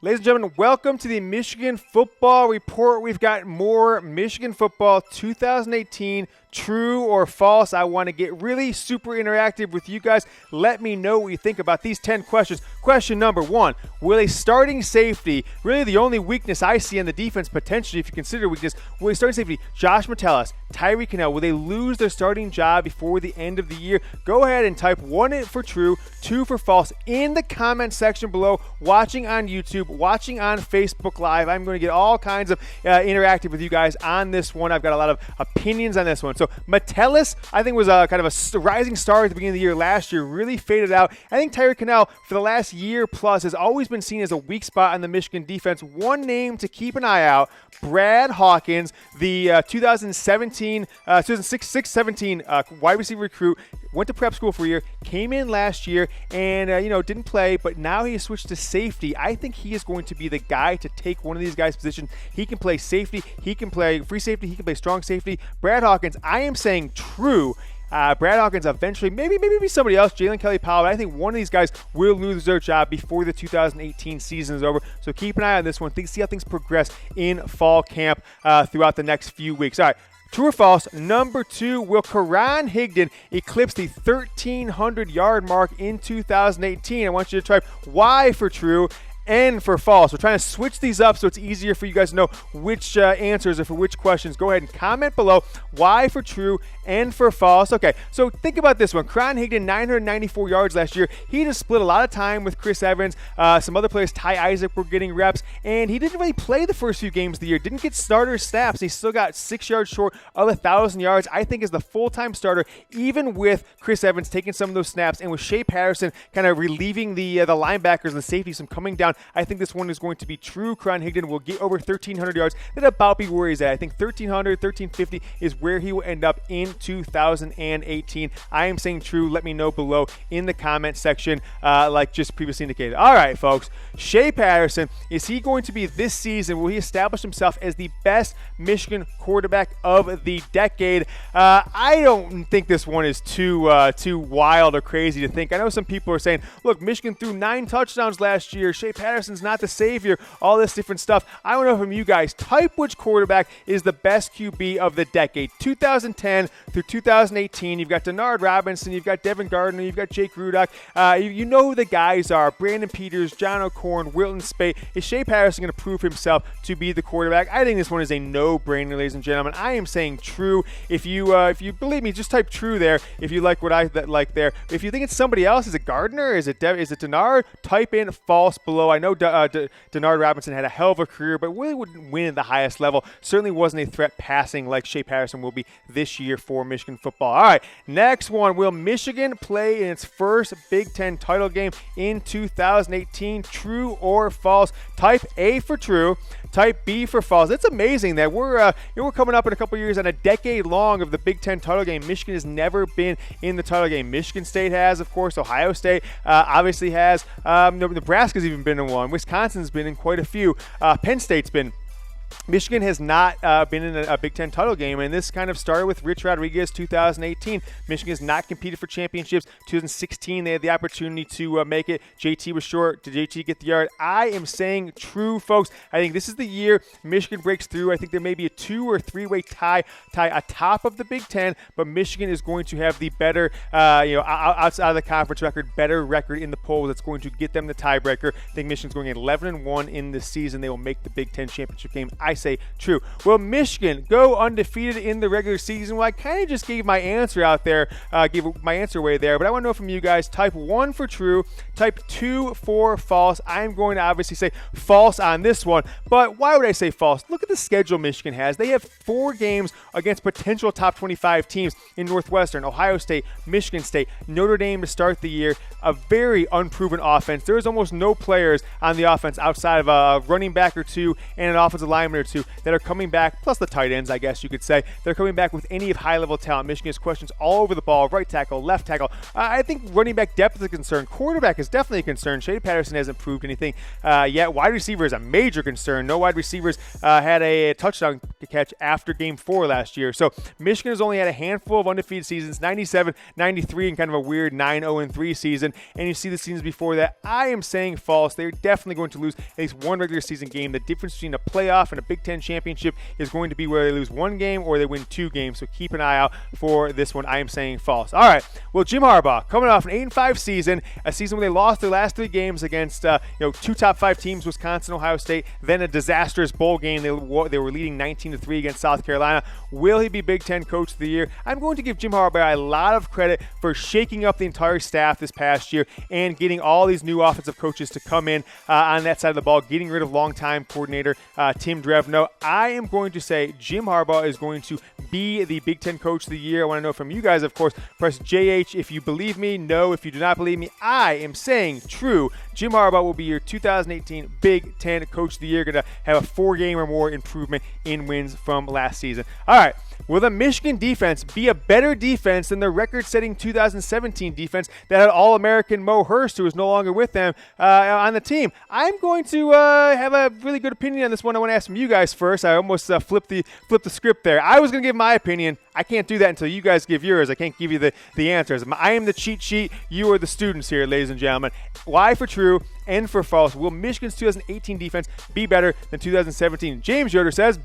Ladies and gentlemen, welcome to the Michigan Football Report. We've got more Michigan Football 2018, true or false. I want to get really super interactive with you guys. Let me know what you think about these 10 questions. Question number 1, will a starting safety, really the only weakness I see on the defense potentially if you consider weakness, will a starting safety, Josh Metellus, Tyree Kinnel, will they lose their starting job before the end of the year? Go ahead and type 1 for true, 2 for false in the comment section below. Watching on YouTube, watching on Facebook Live, I'm going to get all kinds of interactive with you guys on this one. I've got a lot of opinions on this one. So Metellus, I think, was kind of a rising star at the beginning of the year last year, really faded out. I think Tyree Kinnel, for the last year plus, has always been seen as a weak spot on the Michigan defense. One name to keep an eye out, Brad Hawkins, the 2016-17 wide receiver recruit, went to prep school for a year, came in last year, and didn't play, but now he has switched to safety. I think he is going to be the guy to take one of these guys' positions. He can play safety, he can play free safety, he can play strong safety. Brad Hawkins, I am saying true. Brad Hawkins eventually, maybe somebody else, Jalen Kelly Powell, but I think one of these guys will lose their job before the 2018 season is over. So keep an eye on this one. See how things progress in fall camp throughout the next few weeks. All right. True or false? Number 2, will Karan Higdon eclipse the 1,300-yard mark in 2018? I want you to type Y for true, N for false. We're trying to switch these up so it's easier for you guys to know which answers are for which questions. Go ahead and comment below. Y for true, N for false. Okay, so think about this one. Karan Higdon, 994 yards last year. He just split a lot of time with Chris Evans. Some other players, Ty Isaac, were getting reps, and he didn't really play the first few games of the year. Didn't get starter snaps. He still got 6 yards short of 1,000 yards. I think is the full-time starter, even with Chris Evans taking some of those snaps, and with Shea Patterson kind of relieving the linebackers and the safeties from coming down. I think this one is going to be true. Karan Higdon will get over 1,300 yards. That'll about be where he's at. I think 1,300, 1,350 is where he will end up in 2018. I am saying true. Let me know below in the comment section, like just previously indicated. All right, folks. Shea Patterson, is he going to be this season? Will he establish himself as the best Michigan quarterback of the decade? I don't think this one is too wild or crazy to think. I know some people are saying, look, Michigan threw 9 touchdowns last year. Shea Patterson's not the savior. All this different stuff. I want to know from you guys, type which quarterback is the best QB of the decade. 2010 through 2018, you've got Denard Robinson, you've got Devin Gardner, you've got Jake Rudock. You know who the guys are. Brandon Peters, John O'Korn, Wilton Spate. Is Shea Patterson going to prove himself to be the quarterback? I think this one is a no-brainer, ladies and gentlemen. I am saying true. If you believe me, just type true there if you like what I like there. If you think it's somebody else, is it Gardner? Is it Denard? Type in false below. I know Denard Robinson had a hell of a career, but really wouldn't win at the highest level. Certainly wasn't a threat passing like Shea Patterson will be this year for Michigan football. All right, next one. Will Michigan play in its first Big Ten title game in 2018? True or false? Type A for true. Type B for false. It's amazing that we're coming up in a couple years on a decade long of the Big Ten title game. Michigan has never been in the title game. Michigan State has, of course. Ohio State obviously has. Nebraska's even been in one. Wisconsin's been in quite a few. Penn State's been. Michigan has not been in a Big Ten title game, and this kind of started with Rich Rodriguez 2018. Michigan has not competed for championships. 2016, they had the opportunity to make it. JT was short. Did JT get the yard? I am saying true, folks. I think this is the year Michigan breaks through. I think there may be a 2 or 3-way tie atop of the Big Ten, but Michigan is going to have the better, outside of the conference record, better record in the poll that's going to get them the tiebreaker. I think Michigan's going 11-1 in this season. They will make the Big Ten championship game. I say true. Will Michigan go undefeated in the regular season? Well, I kind of just gave my answer out there, gave my answer away there, but I want to know from you guys. Type 1 for true, type 2 for false. I'm going to obviously say false on this one, but why would I say false? Look at the schedule Michigan has. They have 4 games against potential top 25 teams in Northwestern, Ohio State, Michigan State, Notre Dame to start the year. A very unproven offense. There is almost no players on the offense outside of a running back or two and an offensive line linemen or two that are coming back, plus the tight ends, I guess you could say. They're coming back with any of high-level talent. Michigan has questions all over the ball, right tackle, left tackle. I think running back depth is a concern. Quarterback is definitely a concern. Shea Patterson hasn't proved anything yet. Wide receiver is a major concern. No wide receivers had a touchdown catch after Game 4 last year. So Michigan has only had a handful of undefeated seasons, 97, 93, and kind of a weird 9-0-3 season. And you see the seasons before that. I am saying false. They're definitely going to lose at least one regular season game. The difference between a playoff and a Big Ten championship is going to be whether they lose one game or they win 2 games. So keep an eye out for this one. I am saying false. All right. Well, Jim Harbaugh coming off an 8-5 season, a season where they lost their last 3 games against 2 top 5 teams, Wisconsin, Ohio State, then a disastrous bowl game. They were leading 19-3 against South Carolina. Will he be Big Ten Coach of the Year? I'm going to give Jim Harbaugh a lot of credit for shaking up the entire staff this past year and getting all these new offensive coaches to come in on that side of the ball, getting rid of longtime coordinator Tim Drevno. I am going to say Jim Harbaugh is going to be the Big Ten Coach of the Year. I want to know from you guys, of course. Press JH if you believe me. No, if you do not believe me. I am saying true. Jim Harbaugh will be your 2018 Big Ten Coach of the Year. Going to have a 4-game or more improvement in wins from last season. All right. Will the Michigan defense be a better defense than the record-setting 2017 defense that had All-American Mo Hurst, who is no longer with them, on the team? I'm going to have a really good opinion on this one. I want to ask from you guys first. I almost flipped the script there. I was going to give my opinion. I can't do that until you guys give yours. I can't give you the answers. I am the cheat sheet. You are the students here, ladies and gentlemen. Y for true, N for false. Will Michigan's 2018 defense be better than 2017? James Yoder says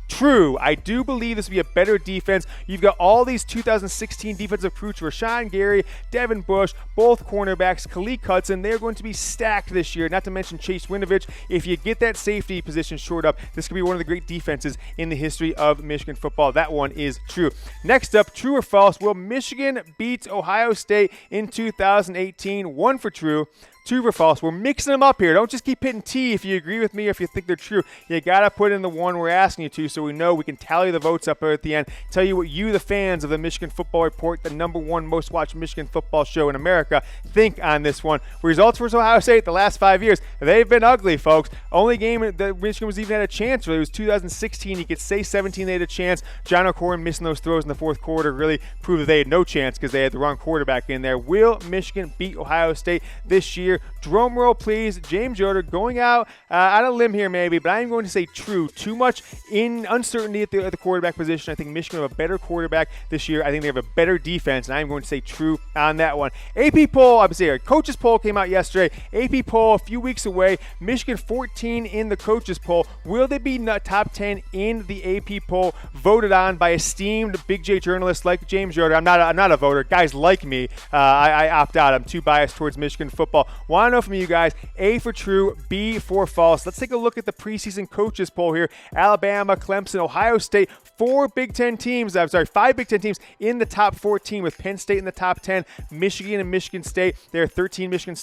true. I do believe this will be a better defense. You've got all these 2016 defensive recruits, Rashawn Gary, Devin Bush, both cornerbacks, Khalid Hudson. They're going to be stacked this year, not to mention Chase Winovich. If you get that safety position shored up, this could be one of the great defenses in the history of Michigan football. That one is true. Next up, true or false, will Michigan beat Ohio State in 2018? 1 for true. 2 for false. We're mixing them up here. Don't just keep hitting T if you agree with me or if you think they're true. You got to put in the one we're asking you to so we know we can tally the votes up at the end. Tell you what you, the fans of the Michigan Football Report, the #1 most watched Michigan football show in America, think on this one. Results for Ohio State the last 5 years, they've been ugly, folks. Only game that Michigan was even had a chance really was 2016. You could say 17 they had a chance. John O'Corn missing those throws in the fourth quarter really proved that they had no chance because they had the wrong quarterback in there. Will Michigan beat Ohio State this year? Drum roll, please. James Yoder going out on a limb here maybe, but I'm going to say true. Too much in uncertainty at the quarterback position. I think Michigan have a better quarterback this year. I think they have a better defense, and I'm going to say true on that one. AP poll, I'm sorry, coaches poll came out yesterday. AP poll a few weeks away. Michigan 14 in the coaches poll. Will they be top 10 in the AP poll voted on by esteemed Big J journalists like James Yoder? I'm not a voter. Guys like me, I opt out. I'm too biased towards Michigan football. Want to know from you guys, A for true, B for false. Let's take a look at the preseason coaches poll here. Alabama, Clemson, Ohio State, 5 Big Ten teams in the top 14 with Penn State in the top 10. Michigan and Michigan State, there are 12 Michigan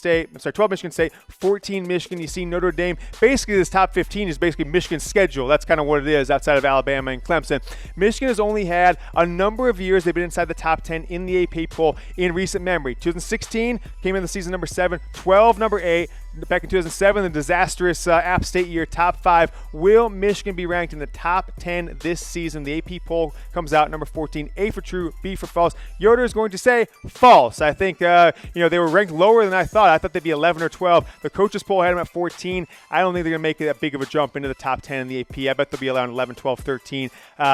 State, 14 Michigan. You see Notre Dame. Basically, this top 15 is basically Michigan's schedule. That's kind of what it is outside of Alabama and Clemson. Michigan has only had a number of years they've been inside the top 10 in the AP poll in recent memory. 2016 came in the season number 7, 12 number 8. Back in 2007, the disastrous App State year, top 5. Will Michigan be ranked in the top 10 this season? The AP poll comes out number 14. A for true, B for false. Yoder is going to say false. I think they were ranked lower than I thought. I thought they'd be 11 or 12. The coaches poll had them at 14. I don't think they're going to make it that big of a jump into the top 10 in the AP. I bet they'll be around 11, 12, 13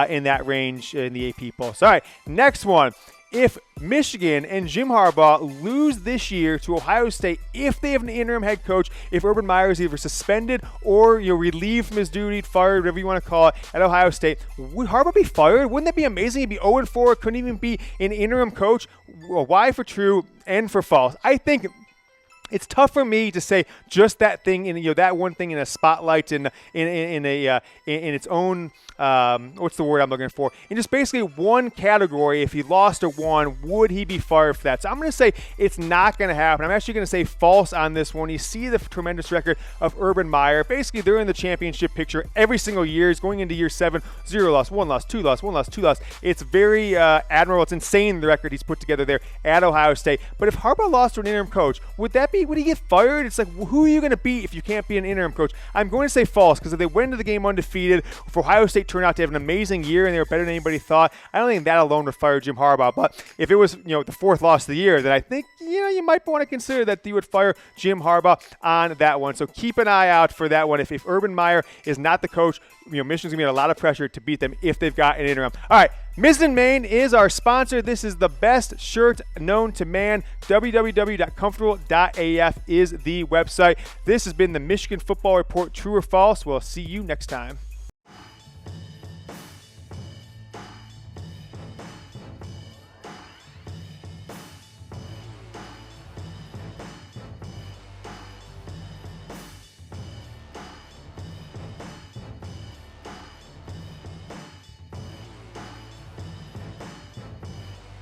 in that range in the AP poll. So, all right, next one. If Michigan and Jim Harbaugh lose this year to Ohio State, if they have an interim head coach, if Urban Meyer is either suspended or relieved from his duty, fired, whatever you want to call it, at Ohio State, would Harbaugh be fired? Wouldn't that be amazing? He'd be 0-4, couldn't even be an interim coach. Y for true, N for false. I think it's tough for me to say just that thing in that one thing in a spotlight in its own what's the word I'm looking for? In just basically one category, if he lost or won, would he be fired for that? So I'm going to say it's not going to happen. I'm actually going to say false on this one. You see the tremendous record of Urban Meyer. Basically, they're in the championship picture every single year. He's going into year 7, 0 loss, 1 loss, 2 loss, 1 loss, 2 loss. It's very admirable. It's insane the record he's put together there at Ohio State. But if Harbaugh lost to an interim coach, would that be would he get fired? It's like, who are you going to beat if you can't be an interim coach? I'm going to say false, because if they went into the game undefeated, if Ohio State turned out to have an amazing year and they were better than anybody thought, I don't think that alone would fire Jim Harbaugh. But if it was, the fourth loss of the year, then I think, you might want to consider that you would fire Jim Harbaugh on that one. So keep an eye out for that one. If Urban Meyer is not the coach, Michigan's going to be under a lot of pressure to beat them if they've got an interim. All right, Mizzen Main is our sponsor. This is the best shirt known to man. www.comfortable.af is the website. This has been the Michigan Football Report, true or false. We'll see you next time.